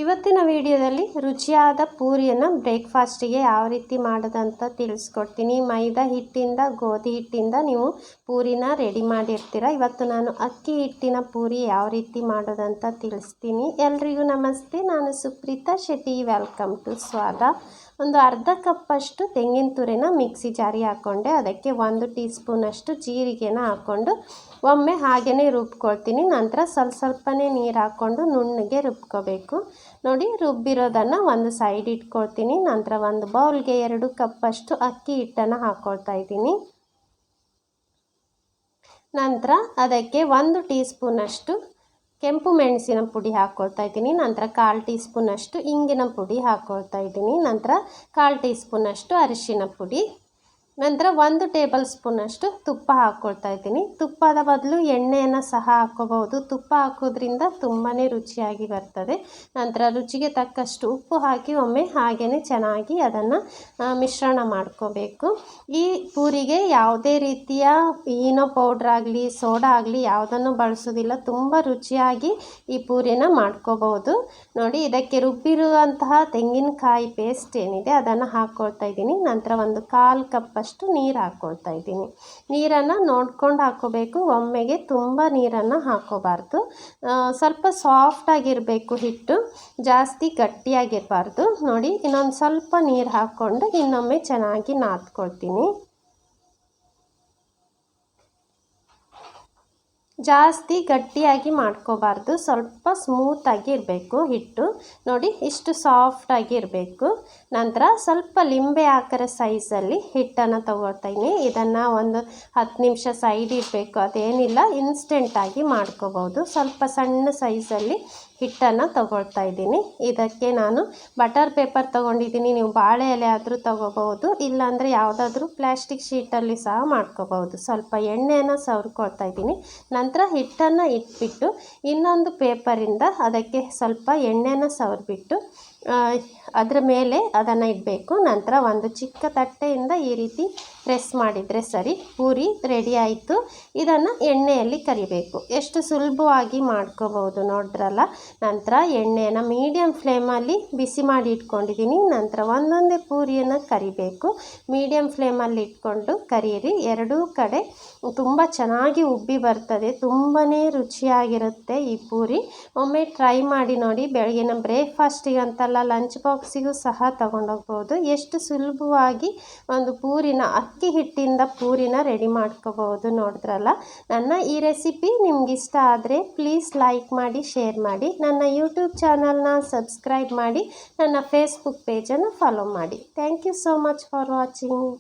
ಇವತ್ತಿನ ವಿಡಿಯೋದಲ್ಲಿ ರುಚಿಯಾದ ಪೂರಿಯನ್ನು ಬ್ರೇಕ್ಫಾಸ್ಟಿಗೆ ಯಾವ ರೀತಿ ಮಾಡೋದಂತ ತಿಳಿಸ್ಕೊಡ್ತೀನಿ. ಮೈದಾ ಹಿಟ್ಟಿಂದ ಗೋಧಿ ಹಿಟ್ಟಿಂದ ನೀವು ಪೂರಿನ ರೆಡಿ ಮಾಡಿರ್ತೀರ. ಇವತ್ತು ನಾನು ಅಕ್ಕಿ ಹಿಟ್ಟಿನ ಪೂರಿ ಯಾವ ರೀತಿ ಮಾಡೋದಂತ ತಿಳಿಸ್ತೀನಿ. ಎಲ್ರಿಗೂ ನಮಸ್ತೆ, ನಾನು ಸುಪ್ರೀತಾ ಶೆಟ್ಟಿ. ವೆಲ್ಕಮ್ ಟು ಸ್ವಾದ. ಒಂದು ಅರ್ಧ ಕಪ್ಪಷ್ಟು ತೆಂಗಿನ ತುರಿನ ಮಿಕ್ಸಿ ಜಾರಿಗೆ ಹಾಕ್ಕೊಂಡೆ. ಅದಕ್ಕೆ 1 ಟೀ ಸ್ಪೂನಷ್ಟು ಜೀರಿಗೆನ ಹಾಕ್ಕೊಂಡು ಒಮ್ಮೆ ಹಾಗೆಯೇ ರುಬ್ಕೊಳ್ತೀನಿ. ನಂತರ ಸ್ವಲ್ಪನೇ ನೀರು ಹಾಕ್ಕೊಂಡು ನುಣ್ಣಗೆ ರುಬ್ಕೋಬೇಕು. ನೋಡಿ, ರುಬ್ಬಿರೋದನ್ನು ಒಂದು ಸೈಡ್ ಇಟ್ಕೊಳ್ತೀನಿ. ನಂತರ ಒಂದು ಬೌಲ್ಗೆ 2 ಕಪ್ಪಷ್ಟು ಅಕ್ಕಿ ಹಿಟ್ಟನ್ನು ಹಾಕ್ಕೊಳ್ತಾ ಇದ್ದೀನಿ. ನಂತರ ಅದಕ್ಕೆ 1 ಟೀ ಸ್ಪೂನಷ್ಟು ಕೆಂಪು ಮೆಣಸಿನ ಪುಡಿ ಹಾಕ್ಕೊಳ್ತಾ ಇದ್ದೀನಿ. ನಂತರ 1/4 ಟೀ ಸ್ಪೂನಷ್ಟು ಇಂಗಿನ ಪುಡಿ ಹಾಕ್ಕೊಳ್ತಾ ಇದ್ದೀನಿ. ನಂತರ 1/4 ಟೀ ಸ್ಪೂನಷ್ಟು ಅರಿಶಿನ ಪುಡಿ. ನಂತರ 1 ಟೇಬಲ್ ಸ್ಪೂನಷ್ಟು ತುಪ್ಪ ಹಾಕ್ಕೊಳ್ತಾ ಇದ್ದೀನಿ. ತುಪ್ಪದ ಬದಲು ಎಣ್ಣೆಯನ್ನು ಸಹ ಹಾಕ್ಕೋಬಹುದು. ತುಪ್ಪ ಹಾಕೋದ್ರಿಂದ ತುಂಬಾ ರುಚಿಯಾಗಿ ಬರ್ತದೆ. ನಂತರ ರುಚಿಗೆ ತಕ್ಕಷ್ಟು ಉಪ್ಪು ಹಾಕಿ ಒಮ್ಮೆ ಹಾಗೆಯೇ ಚೆನ್ನಾಗಿ ಅದನ್ನು ಮಿಶ್ರಣ ಮಾಡ್ಕೋಬೇಕು. ಈ ಪೂರಿಗೆ ಯಾವುದೇ ರೀತಿಯ ಈನೋ ಪೌಡ್ರ್ ಆಗಲಿ ಸೋಡಾ ಆಗಲಿ ಯಾವುದನ್ನು ಬಳಸೋದಿಲ್ಲ. ತುಂಬ ರುಚಿಯಾಗಿ ಈ ಪೂರಿನ ಮಾಡ್ಕೋಬಹುದು. ನೋಡಿ, ಇದಕ್ಕೆ ರುಬ್ಬಿರುವಂತಹ ತೆಂಗಿನಕಾಯಿ ಪೇಸ್ಟ್ ಏನಿದೆ ಅದನ್ನು ಹಾಕ್ಕೊಳ್ತಾ ಇದ್ದೀನಿ. ನಂತರ ಒಂದು 1/4 ಕಪ್ಪಷ್ಟು ನೀರು ಹಾಕ್ಕೊಳ್ತಾ ಇದ್ದೀನಿ. ನೀರನ್ನು ನೋಡ್ಕೊಂಡು ಹಾಕ್ಕೋಬೇಕು. ಒಮ್ಮೆಗೆ ತುಂಬ ನೀರನ್ನು ಹಾಕ್ಕೋಬಾರ್ದು. ಸ್ವಲ್ಪ ಸಾಫ್ಟಾಗಿರಬೇಕು ಹಿಟ್ಟು, ಜಾಸ್ತಿ ಗಟ್ಟಿಯಾಗಿರಬಾರ್ದು. ನೋಡಿ, ಇನ್ನೊಂದು ಸ್ವಲ್ಪ ನೀರು ಹಾಕ್ಕೊಂಡು ಇನ್ನೊಮ್ಮೆ ಚೆನ್ನಾಗಿ ನಾದ್ಕೊಳ್ತೀನಿ. ಜಾಸ್ತಿ ಗಟ್ಟಿಯಾಗಿ ಮಾಡ್ಕೋಬಾರ್ದು, ಸ್ವಲ್ಪ ಸ್ಮೂತಾಗಿ ಇರಬೇಕು ಹಿಟ್ಟು. ನೋಡಿ, ಇಷ್ಟು ಸಾಫ್ಟಾಗಿ ಇರಬೇಕು. ನಂತರ ಸ್ವಲ್ಪ ಲಿಂಬೆ ಆಕಾರ ಸೈಜಲ್ಲಿ ಹಿಟ್ಟನ್ನು ತಗೊಳ್ತಾ ಇದ್ದೀನಿ. ಇದನ್ನು ಒಂದು 10 ನಿಮಿಷ ಸೈಡ್ ಇಡಬೇಕು. ಅದೇನಿಲ್ಲ, ಇನ್ಸ್ಟೆಂಟಾಗಿ ಮಾಡ್ಕೋಬೋದು. ಸ್ವಲ್ಪ ಸಣ್ಣ ಸೈಜಲ್ಲಿ ಹಿಟ್ಟನ್ನು ತಗೊಳ್ತಾ ಇದ್ದೀನಿ. ಇದಕ್ಕೆ ನಾನು ಬಟರ್ ಪೇಪರ್ ತೊಗೊಂಡಿದ್ದೀನಿ. ನೀವು ಬಾಳೆ ಎಲೆ ಆದರೂ ತೊಗೋಬಹುದು, ಇಲ್ಲಾಂದರೆ ಯಾವುದಾದ್ರೂ ಪ್ಲಾಸ್ಟಿಕ್ ಶೀಟಲ್ಲಿ ಸಹ ಮಾಡ್ಕೋಬಹುದು. ಸ್ವಲ್ಪ ಎಣ್ಣೆಯನ್ನು ಸವರ್ಕೊಳ್ತಾ ಇದ್ದೀನಿ. ನಂತರ ಹಿಟ್ಟನ್ನು ಇಟ್ಬಿಟ್ಟು ಇನ್ನೊಂದು ಪೇಪರಿಂದ ಅದಕ್ಕೆ ಸ್ವಲ್ಪ ಎಣ್ಣೆನ ಸವರ್ಬಿಟ್ಟು ಅದರ ಮೇಲೆ ಅದನ್ನು ಇಡಬೇಕು. ನಂತರ ಒಂದು ಚಿಕ್ಕ ತಟ್ಟೆಯಿಂದ ಈ ರೀತಿ ಪ್ರೆಸ್ ಮಾಡಿದರೆ ಸರಿ, ಪೂರಿ ರೆಡಿ ಆಯಿತು. ಇದನ್ನು ಎಣ್ಣೆಯಲ್ಲಿ ಕರಿಬೇಕು. ಎಷ್ಟು ಸುಲಭವಾಗಿ ಮಾಡ್ಕೋಬಹುದು ನೋಡಿದ್ರಲ್ಲ. ನಂತರ ಎಣ್ಣೆಯನ್ನು ಮೀಡಿಯಮ್ ಫ್ಲೇಮಲ್ಲಿ ಬಿಸಿ ಮಾಡಿ ಇಟ್ಕೊಂಡಿದ್ದೀನಿ. ನಂತರ ಒಂದೊಂದೇ ಪೂರಿಯನ್ನು ಕರಿಬೇಕು. ಮೀಡಿಯಮ್ ಫ್ಲೇಮಲ್ಲಿ ಇಟ್ಕೊಂಡು ಕರೀರಿ. ಎರಡೂ ಕಡೆ ತುಂಬ ಚೆನ್ನಾಗಿ ಉಬ್ಬಿ ಬರ್ತದೆ. ತುಂಬಾ ರುಚಿಯಾಗಿರುತ್ತೆ ಈ ಪೂರಿ. ಒಮ್ಮೆ ಟ್ರೈ ಮಾಡಿ ನೋಡಿ. ಬೆಳಗಿನ ಬ್ರೇಕ್ಫಾಸ್ಟಿಗಂತಲ್ಲ, ಲಂಚ್ ಬಾಕ್ಸಿಗೂ ಸಹ ತಗೊಂಡೋಗ್ಬೋದು. ಎಷ್ಟು ಸುಲಭವಾಗಿ ಒಂದು ಪೂರಿನ ಅಕ್ಕಿ ಹಿಟ್ಟಿಂದ ಪೂರಿನ ರೆಡಿ ಮಾಡ್ಕೋಬಹುದು ನೋಡಿದ್ರಲ್ಲ. ನನ್ನ ಈ ರೆಸಿಪಿ ನಿಮ್ಗೆ ಇಷ್ಟ ಆದರೆ ಪ್ಲೀಸ್ ಲೈಕ್ ಮಾಡಿ, ಶೇರ್ ಮಾಡಿ. ನನ್ನ ಯೂಟ್ಯೂಬ್ ಚಾನಲ್ನ ಸಬ್ಸ್ಕ್ರೈಬ್ ಮಾಡಿ, ನನ್ನ ಫೇಸ್ಬುಕ್ ಪೇಜನ್ನು ಫಾಲೋ ಮಾಡಿ. Thank you so much for watching.